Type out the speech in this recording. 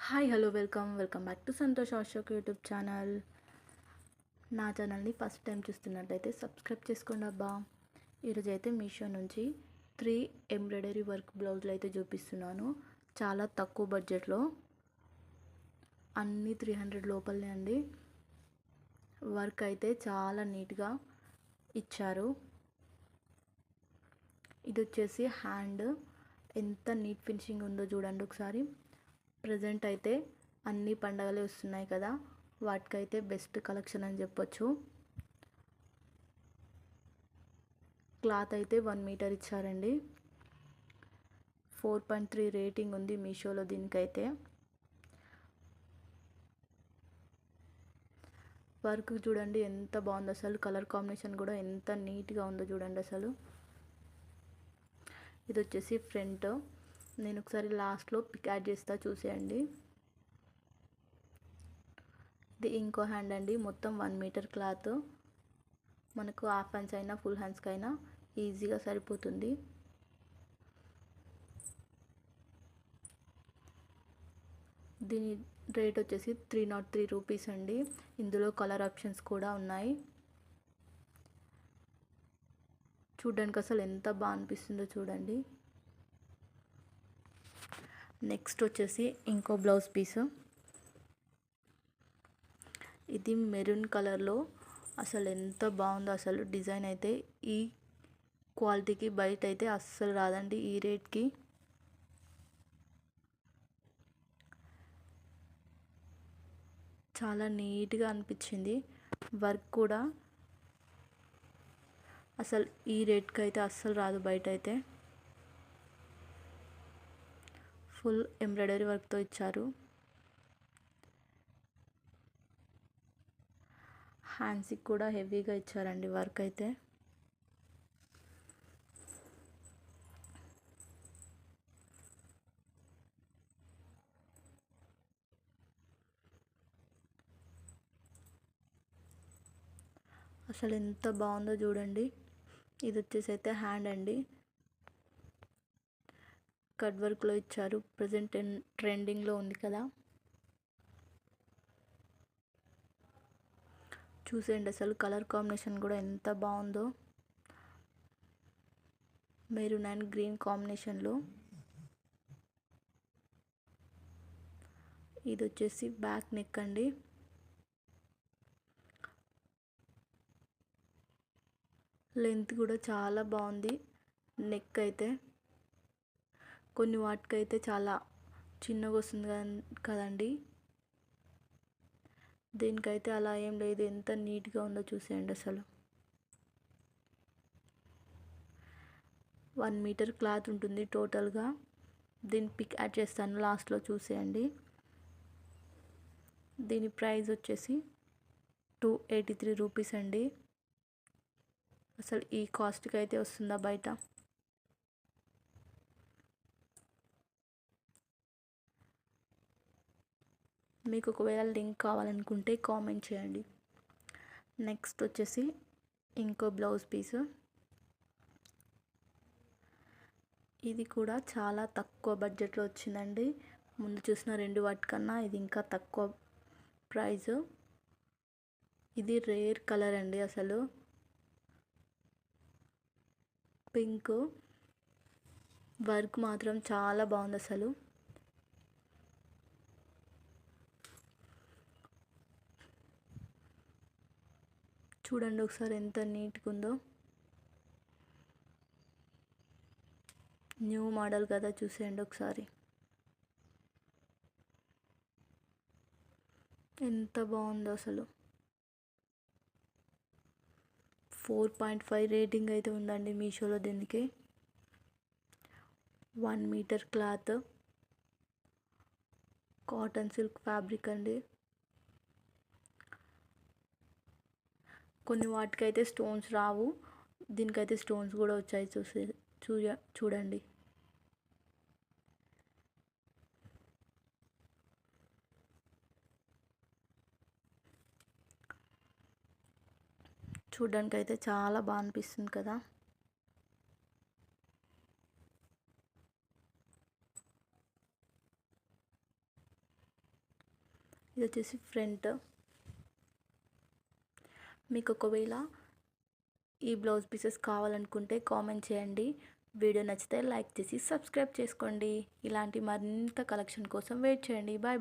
Hi hello welcome back to Santosh Ashok YouTube channel. నా ఛానల్ని first time చూస్తున్నట్లయితే సబ్స్క్రైబ్ చేసుకోండి అబ్బా. ఈరోజు అయితే మీషో నుంచి 3 ఎంబ్రాయిడరీ వర్క్ బ్లౌజులు అయితే చూపిస్తున్నాను. చాలా తక్కువ బడ్జెట్లో, అన్నీ 300 లోపలనే అండి. వర్క్ అయితే చాలా నీట్గా ఇచ్చారు. ఇది వచ్చేసి హ్యాండ్, ఎంత నీట్ ఫినిషింగ్ ఉందో చూడండి ఒకసారి. ప్రజెంట్ అయితే అన్ని పండగలే వస్తున్నాయి కదా, వాటికైతే బెస్ట్ కలెక్షన్ అని చెప్పొచ్చు. క్లాత్ అయితే 1 మీటర్ ఇచ్చారండి. 4.3 రేటింగ్ ఉంది మీషోలో దీనికైతే. వర్క్ చూడండి ఎంత బాగుందో అసలు, కలర్ కాంబినేషన్ కూడా ఎంత నీట్గా ఉందో చూడండి అసలు. ఇది వచ్చేసి ఫ్రంట్, నేను ఒకసారి లాస్ట్లో పిక్ యాడ్ చేస్తా చూసేయండి. ఇది ఇంకో హ్యాండ్ అండి. మొత్తం 1 మీటర్ క్లాత్, మనకు హాఫ్ హ్యాండ్స్ అయినా ఫుల్ హ్యాండ్స్కి అయినా ఈజీగా సరిపోతుంది. దీని రేట్ వచ్చేసి 303 రూపీస్ అండి. ఇందులో కలర్ ఆప్షన్స్ కూడా ఉన్నాయి. చూడడానికి అసలు ఎంత బాగా అనిపిస్తుందో చూడండి. నెక్స్ట్ వచ్చేసి ఇంకో బ్లౌజ్ పీస్. ఇది మెరూన్ కలర్లో, అసలు ఎంత బాగుందో అసలు. డిజైన్ అయితే ఈ క్వాలిటీకి బయట అయితే అస్సలు రాదండి ఈ రేట్కి. చాలా నీట్గా అనిపించింది. వర్క్ కూడా అసలు ఈ రేట్కి అయితే అస్సలు రాదు బయట అయితే. ఫుల్ ఎంబ్రాయిడరీ వర్క్తో ఇచ్చారు. హ్యాండ్స్కి కూడా హెవీగా ఇచ్చారండి వర్క్ అయితే. అసలు ఎంత బాగుందో చూడండి. ఇది వచ్చేసి అయితే హ్యాండ్ అండి, కట్ వర్క్లో ఇచ్చారు. ప్రజెంట్ ట్రెండింగ్లో ఉంది కదా, చూసేయండి అసలు. కలర్ కాంబినేషన్ కూడా ఎంత బాగుందో, మెరూన్ అండ్ గ్రీన్ కాంబినేషన్లో. ఇది వచ్చేసి బ్యాక్ నెక్ అండి. లెంత్ కూడా చాలా బాగుంది నెక్ అయితే. కొన్ని వాటికైతే చాలా చిన్నగా వస్తుంది కదండి, దీనికైతే అలా ఏం లేదు. ఎంత నీట్గా ఉందో చూసేయండి అసలు. 1 మీటర్ క్లాత్ ఉంటుంది టోటల్గా. దీని పిక్ యాడ్ చేస్తాను లాస్ట్లో చూసేయండి. దీని ప్రైస్ వచ్చేసి 283 రూపీస్ అండి. అసలు ఈ కాస్ట్కి అయితే వస్తుందా బయట? మీకు ఒకవేళ లింక్ కావాలనుకుంటే కామెంట్ చేయండి. నెక్స్ట్ వచ్చేసి ఇంకో బ్లౌజ్ పీస్. ఇది కూడా చాలా తక్కువ బడ్జెట్లో వచ్చిందండి. ముందు చూసిన 2 వాటికన్నా ఇది ఇంకా తక్కువ ప్రైస్. ఇది రేర్ కలర్ అండి అసలు, పింక్. వర్క్ మాత్రం చాలా బాగుంది అసలు. చూడండి ఒకసారి ఎంత నీట్గా ఉందో. న్యూ మోడల్ కదా, చూసేయండి ఒకసారి ఎంత బాగుందో అసలు. 4.5 రేటింగ్ అయితే ఉందండి మీషోలో దీనికి. 1 meter cloth, cotton silk fabric అండి. కొన్ని వాటికైతే స్టోన్స్ రావు, దీనికైతే స్టోన్స్ కూడా వచ్చాయి. చూడండి. చూడడానికి అయితే చాలా బాగా అనిపిస్తుంది కదా. ఇది వచ్చేసి ఫ్రంట్. మీకు ఒకవేళ ఈ బ్లౌజ్ పీసెస్ కావాలనుకుంటే కామెంట్ చేయండి. వీడియో నచ్చితే లైక్ చేసి సబ్స్క్రైబ్ చేసుకోండి. ఇలాంటి మరింత కలెక్షన్ కోసం వెయిట్ చేయండి. బాయ్.